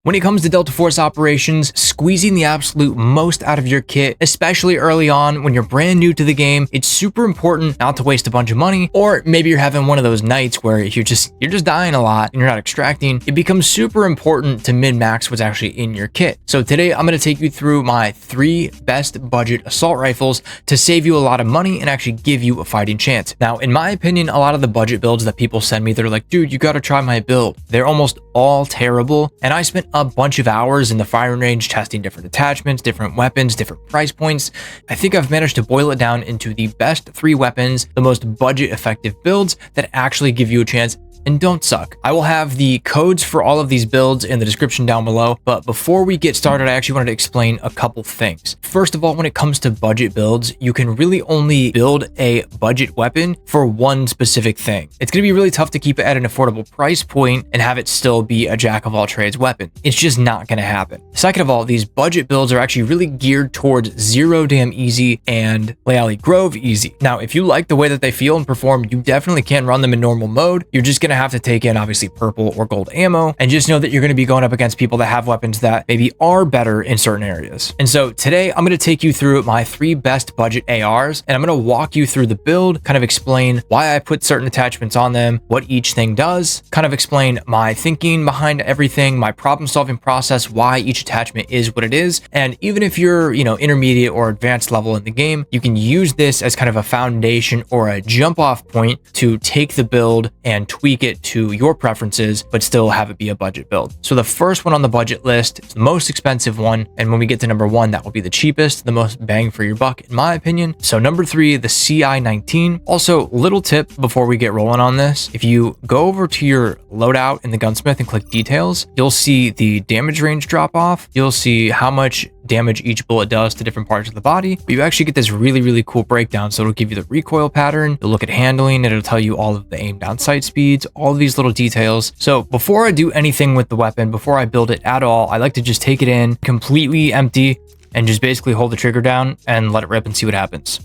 When it comes to Delta Force operations, squeezing the absolute most out of your kit, especially early on when you're brand new to the game, it's super important not to waste a bunch of money, or maybe you're having one of those nights where you're just dying a lot and you're not extracting. It becomes super important to min-max what's actually in your kit. So today I'm going to take you through my 3 best budget assault rifles to save you a lot of money and actually give you a fighting chance. Now, in my opinion, a lot of the budget builds that people send me, they're like, dude, you got to try my build. They're almost all terrible. And I spent a bunch of hours in the firing range testing different attachments, different weapons, different price points. I think I've managed to boil it down into the best 3 weapons, the most budget effective builds that actually give you a chance and don't suck. I will have the codes for all of these builds in the description down below, but before we get started, I actually wanted to explain a couple things. First of all, when it comes to budget builds, you can really only build a budget weapon for one specific thing. It's going to be really tough to keep it at an affordable price point and have it still be a jack of all trades weapon. It's just not going to happen. Second of all, these budget builds are actually really geared towards Zero Damn Easy and Leali Grove Easy. Now, if you like the way that they feel and perform, you definitely can run them in normal mode. You're just going to have to take in obviously purple or gold ammo, and just know that you're going to be going up against people that have weapons that maybe are better in certain areas. And so today I'm going to take you through my 3 best budget ARs, and I'm going to walk you through the build, kind of explain why I put certain attachments on them, what each thing does, kind of explain my thinking behind everything, my problem solving process, why each attachment is what it is. And even if you're, intermediate or advanced level in the game, you can use this as kind of a foundation or a jump off point to take the build and tweak it to your preferences, but still have it be a budget build. So the first one on the budget list is the most expensive one. And when we get to number 1, that will be the cheapest, the most bang for your buck, in my opinion. So number 3, the CI-19. Also, little tip before we get rolling on this, if you go over to your loadout in the gunsmith and click details, you'll see the damage range drop off. You'll see how much damage each bullet does to different parts of the body, but you actually get this really cool breakdown. So it'll give you the recoil pattern, you'll look at handling, it'll tell you all of the aim down sight speeds, all of these little details. So before I do anything with the weapon, before I build it at all, I like to just take it in completely empty and just basically hold the trigger down and let it rip and see what happens.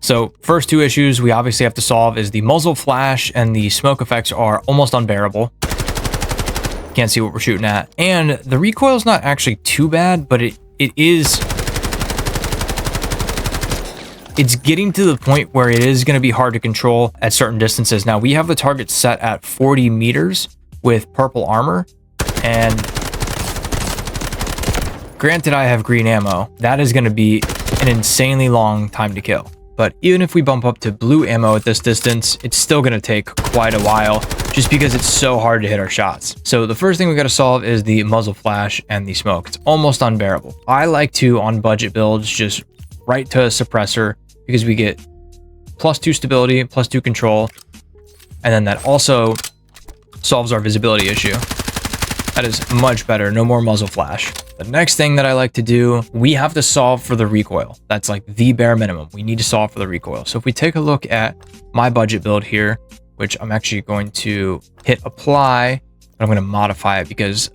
So first 2 issues we obviously have to solve is the muzzle flash and the smoke effects are almost unbearable. Can't see what we're shooting at. And the recoil is not actually too bad, but it's getting to the point where it is going to be hard to control at certain distances. Now we have the target set at 40 meters with purple armor, and granted I have green ammo. That is going to be an insanely long time to kill. But even if we bump up to blue ammo at this distance, it's still going to take quite a while just because it's so hard to hit our shots. So the first thing we got to solve is the muzzle flash and the smoke. It's almost unbearable. I like to, on budget builds, just right to a suppressor because we get +2 stability, +2 control, and then that also solves our visibility issue. That is much better. No more muzzle flash. The next thing that I like to do, we have to solve for the recoil. That's like the bare minimum. We need to solve for the recoil. So if we take a look at my budget build here, which I'm actually going to hit apply, but I'm going to modify it because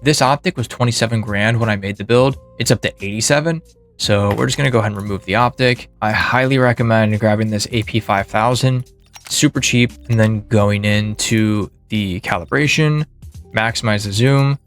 this optic was 27 grand when I made the build. It's up to 87. So we're just going to go ahead and remove the optic. I highly recommend grabbing this AP 5000, super cheap, and then going into the calibration, maximize the zoom.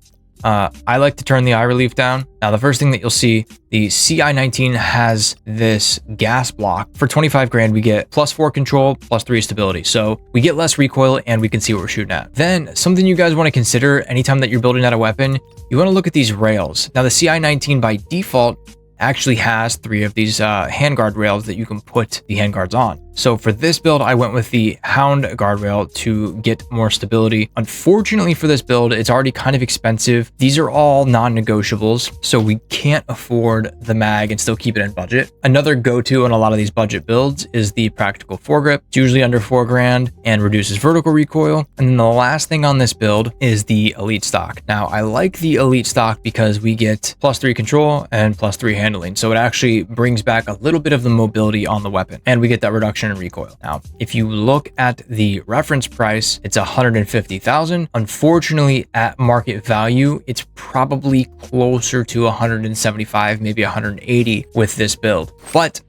I like to turn the eye relief down. Now, the first thing that you'll see, the CI-19 has this gas block. For 25 grand, we get +4 control, +3 stability. So we get less recoil and we can see what we're shooting at. Then something you guys want to consider anytime that you're building out a weapon, you want to look at these rails. Now, the CI-19 by default actually has 3 of these handguard rails that you can put the handguards on. So for this build, I went with the Hound guardrail to get more stability. Unfortunately for this build, it's already kind of expensive. These are all non-negotiables, so we can't afford the mag and still keep it in budget. Another go-to on a lot of these budget builds is the practical foregrip. It's usually under 4 grand and reduces vertical recoil. And then the last thing on this build is the elite stock. Now, I like the elite stock because we get +3 control and +3 handling. So it actually brings back a little bit of the mobility on the weapon, and we get that reduction in recoil. Now, if you look at the reference price, it's 150,000. Unfortunately, at market value, it's probably closer to 175, maybe 180 with this build. But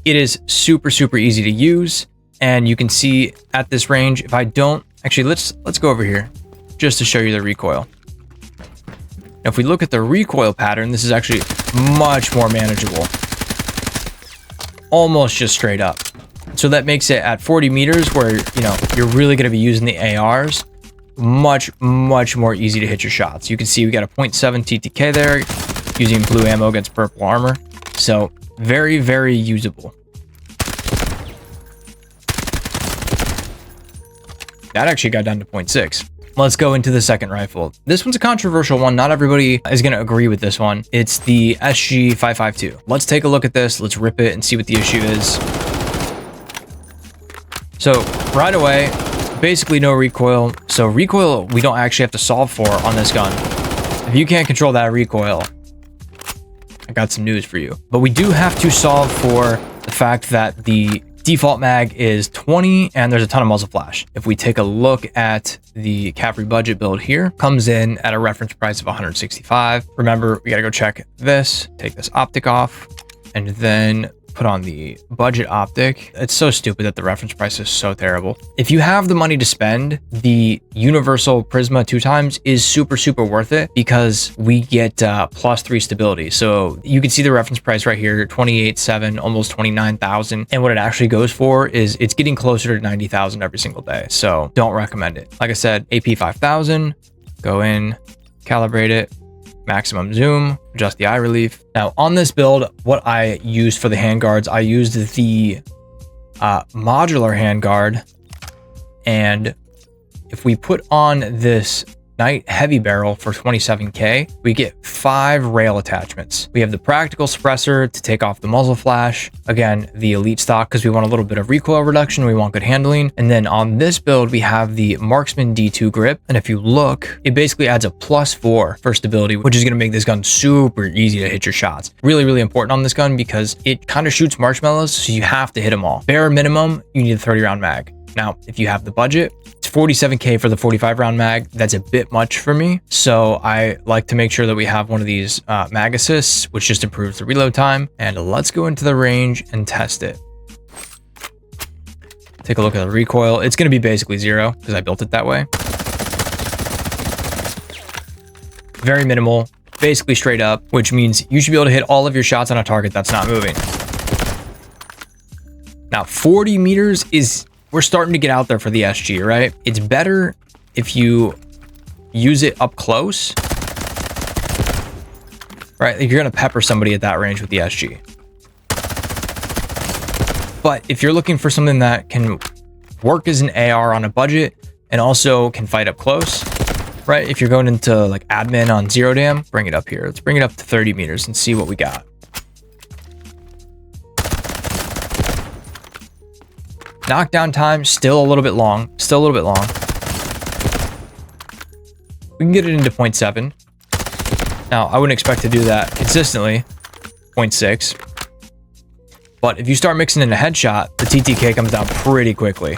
it is super easy to use. And you can see at this range, if I don't Actually, let's go over here just to show you the recoil. Now, if we look at the recoil pattern, this is actually much more manageable. Almost just straight up. So that makes it at 40 meters where, you know, you're really going to be using the ARs, much more easy to hit your shots. You can see we got a 0.7 TTK there using blue ammo against purple armor. So very usable. That actually got down to 0.6. Let's go into the second rifle. This one's a controversial one. Not everybody is going to agree with this one. It's the SG552. Let's take a look at this. Let's rip it and see what the issue is. So right away, basically no recoil. So recoil, we don't actually have to solve for on this gun. If you can't control that recoil, I got some news for you. But we do have to solve for the fact that the default mag is 20 and there's a ton of muzzle flash. If we take a look at the Cavalry budget build here, comes in at a reference price of 165. Remember, we gotta go check this, take this optic off, and then put on the budget optic. It's so stupid that the reference price is so terrible. If you have the money to spend, the universal Prisma 2x is super worth it because we get +3 stability. So you can see the reference price right here, 28,700, almost 29,000. And what it actually goes for is it's getting closer to 90,000 every single day. So don't recommend it. Like I said, AP 5000, go in, calibrate it, maximum zoom, adjust the eye relief. Now on this build, what I used for the handguards, I used the modular handguard. And if we put on this Night heavy barrel for 27k, we get 5 rail attachments. We have the practical suppressor to take off the muzzle flash. Again, the elite stock because we want a little bit of recoil reduction. We want good handling. And then on this build, we have the marksman D2 grip. And if you look, it basically adds a +4 for stability, which is going to make this gun super easy to hit your shots. Really important on this gun because it kind of shoots marshmallows. So you have to hit them all. Bare minimum, you need a 30 round mag. Now, if you have the budget, it's 47k for the 45 round mag. That's a bit much for me. So I like to make sure that we have one of these mag assists, which just improves the reload time. And let's go into the range and test it. Take a look at the recoil. It's going to be basically 0 because I built it that way. Very minimal, basically straight up, which means you should be able to hit all of your shots on a target that's not moving. Now, 40 meters is... we're starting to get out there for the SG, right? It's better if you use it up close, right? Like you're going to pepper somebody at that range with the SG. But if you're looking for something that can work as an AR on a budget and also can fight up close, right? If you're going into like admin on 0 dam, bring it up here. Let's bring it up to 30 meters and see what we got. Knockdown time, still a little bit long. We can get it into 0.7. Now, I wouldn't expect to do that consistently. 0.6. But if you start mixing in a headshot, the TTK comes down pretty quickly.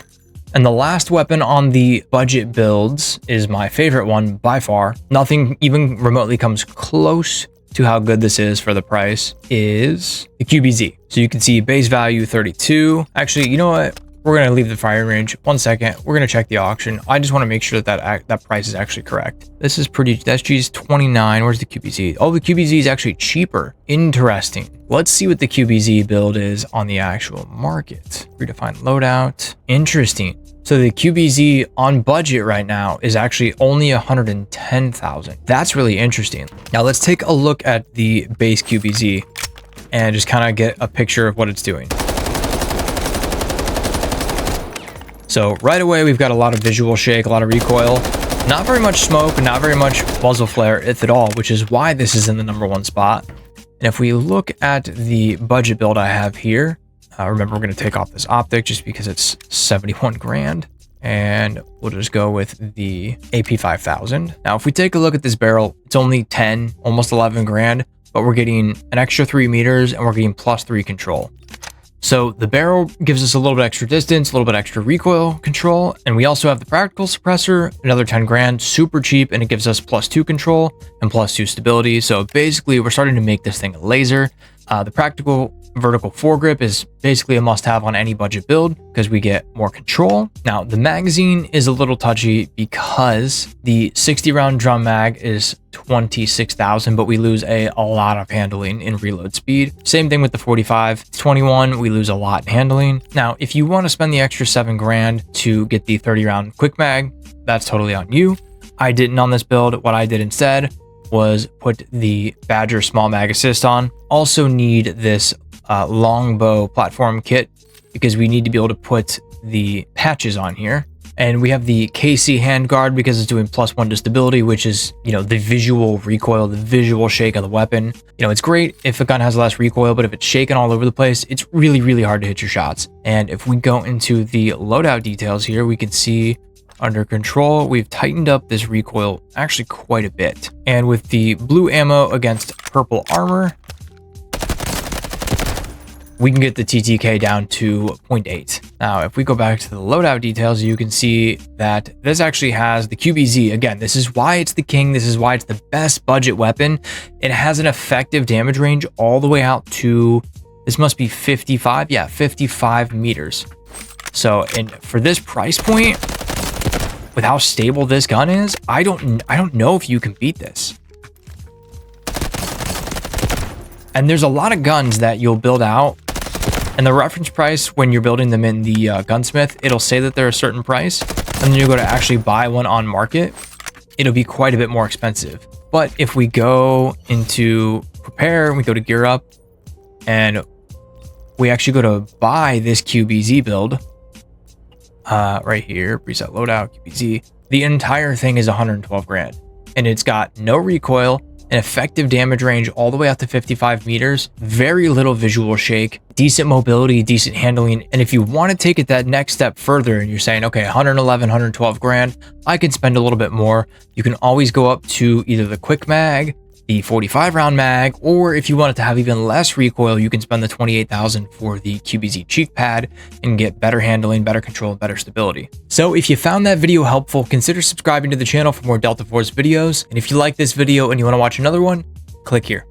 And the last weapon on the budget builds is my favorite one by far. Nothing even remotely comes close to how good this is for the price, is the QBZ. So you can see base value 32. Actually, you know what? We're going to leave the firing range. 1 second. We're going to check the auction. I just want to make sure that that price is actually correct. This is pretty... the SG is 29. Where's the QBZ? Oh, the QBZ is actually cheaper. Interesting. Let's see what the QBZ build is on the actual market. Redefined loadout. Interesting. So the QBZ on budget right now is actually only 110,000. That's really interesting. Now let's take a look at the base QBZ and just kind of get a picture of what it's doing. So right away, we've got a lot of visual shake, a lot of recoil, not very much smoke, not very much muzzle flare, if at all, which is why this is in the #1 spot. And if we look at the budget build I have here, remember we're going to take off this optic just because it's 71 grand. And we'll just go with the AP 5000. Now, if we take a look at this barrel, it's only 10, almost 11 grand, but we're getting an extra 3 meters and we're getting +3 control. So the barrel gives us a little bit extra distance, a little bit extra recoil control. And we also have the practical suppressor, another 10 grand, super cheap. And it gives us +2 control and +2 stability. So basically we're starting to make this thing a laser. The practical vertical foregrip is basically a must-have on any budget build because we get more control. Now, the magazine is a little touchy because the 60 round drum mag is 26,000, but we lose a lot of handling in reload speed. Same thing with the 45. 21, we lose a lot in handling. Now, if you want to spend the extra 7 grand to get the 30 round quick mag, that's totally on you. I didn't on this build. What I did instead was put the Badger small mag assist on. Also need this longbow platform kit because we need to be able to put the patches on here. And we have the KC handguard because it's doing +1 to stability, which is, you know, the visual recoil, the visual shake of the weapon. You know, it's great if a gun has less recoil, but if it's shaking all over the place, it's really, really hard to hit your shots. And if we go into the loadout details here, we can see under control, we've tightened up this recoil actually quite a bit. And with the blue ammo against purple armor, we can get the TTK down to 0.8. Now, if we go back to the loadout details, you can see that this actually has the QBZ. Again, this is why it's the king. This is why it's the best budget weapon. It has an effective damage range all the way out to, this must be 55. Yeah, 55 meters. So, and for this price point, with how stable this gun is, I don't know if you can beat this. And there's a lot of guns that you'll build out, and the reference price when you're building them in the gunsmith, it'll say that they're a certain price, and then you go to actually buy one on market, it'll be quite a bit more expensive. But if we go into prepare and we go to gear up and we actually go to buy this QBZ build, right here, preset loadout, QBZ, the entire thing is 112 grand, and it's got no recoil, an effective damage range all the way out to 55 meters, very little visual shake, decent mobility, decent handling. And if you want to take it that next step further and you're saying, okay, 111, 112 grand, I can spend a little bit more, you can always go up to either the quick mag, the 45 round mag, or if you want it to have even less recoil, you can spend the 28,000 for the QBZ cheek pad and get better handling, better control, better stability. So if you found that video helpful, consider subscribing to the channel for more Delta Force videos. And if you like this video and you want to watch another one, click here.